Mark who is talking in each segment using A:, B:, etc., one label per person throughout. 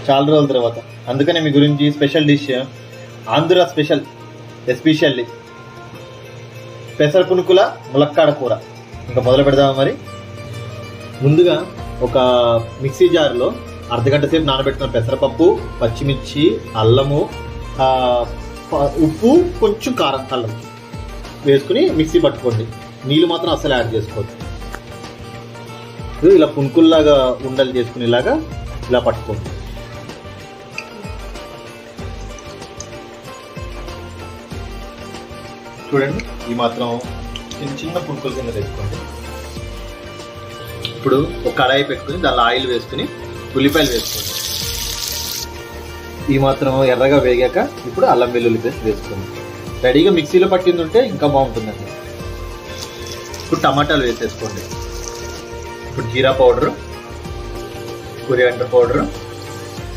A: చాలా రోజుల తర్వాత. అందుకనే మీ గురించి special dish, Andhra special, especially పెసర పునుకుల ములక్కాడ కూర. ఇంకా మొదలు పెడదామా మరి. ముందుగా ఒక మిక్సీ జార్లో అర్ధగంట సేపు నానబెట్టుకున్న పెసరపప్పు, పచ్చిమిర్చి, అల్లము, ఉప్పు, కొంచెం కారం, అల్లం వేసుకుని మిక్సీ పట్టుకోండి. నీళ్ళు మాత్రం అస్సలు యాడ్ చేసుకోవద్దు. ఇలా పునుకుల్లాగా ఉండలు చేసుకునేలాగా ఇలా పట్టుకోండి. చూడండి, ఈ మాత్రం చిన్న చిన్న పునుకుల కింద తెచ్చుకోండి. ఇప్పుడు ఒక కడాయి పెట్టుకుని దానిలో ఆయిల్ వేసుకుని ఉల్లిపాయలు వేసుకోండి. ఈ మాత్రం ఎర్రగా వేగాక ఇప్పుడు అల్లం వెల్లుల్లి పేస్ట్ వేసుకోండి. రెడీగా మిక్సీలో పట్టింది ఉంటే ఇంకా బాగుంటుందండి. ఇప్పుడు టమాటాలు వేసేసుకోండి. ఇప్పుడు జీరా పౌడరు, కొరియాండర్ పౌడరు,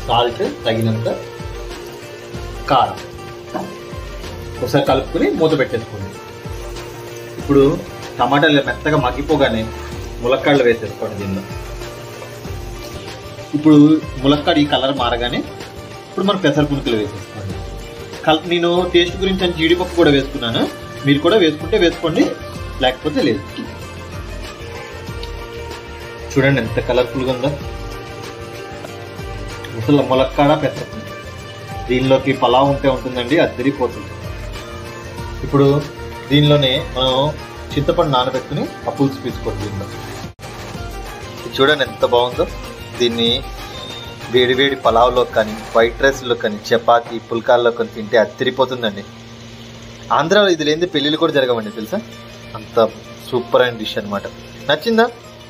A: సాల్ట్ తగినంత, కారం ఒకసారి కలుపుకొని మూత పెట్టేసుకోండి. ఇప్పుడు టమాటాలు మెత్తగా మగ్గిపోగానే ములక్కాడలు వేసేసుకోండి దీనిలో. ఇప్పుడు ములక్కాడ ఈ కలర్ మారగానే ఇప్పుడు మనం పెసర పునుకులు వేసేసుకోండి. నేను టేస్ట్ గురించి అని జీడిపప్పు కూడా వేసుకున్నాను. మీరు కూడా వేసుకుంటే వేసుకోండి, లేకపోతే లేదు. చూడండి ఎంత కలర్ఫుల్గా ఉందో. అసలు ములక్కాడ పెసర పునుకు దీనిలోకి పలావ్ ఉంటే ఉంటుందండి, అద్దరిపోతుంది. ఇప్పుడు దీనిలోనే మనం చింతపండు నానబెట్టుకుని ఆ పులుసు తీసుకోండి. దీనిలో చూడండి ఎంత బాగుందో. దీన్ని వేడి వేడి పలావ్లో కానీ, వైట్ రైస్లో కానీ, చపాతీ పుల్కాల్లో కానీ తింటే అద్దరిపోతుందండి. ఆంధ్రాలో ఇది లేనిదే పెళ్ళిళ్ళు కూడా జరగవండి తెలుసా. అంత సూపర్ అయిన డిష్ అనమాట. నచ్చిందా?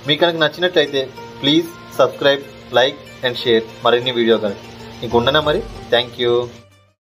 A: మీకు కనుక నచ్చినట్లయితే please subscribe, like and share మరిన్ని వీడియో కానీ. ఇంక ఉండనా మరి. Thank you.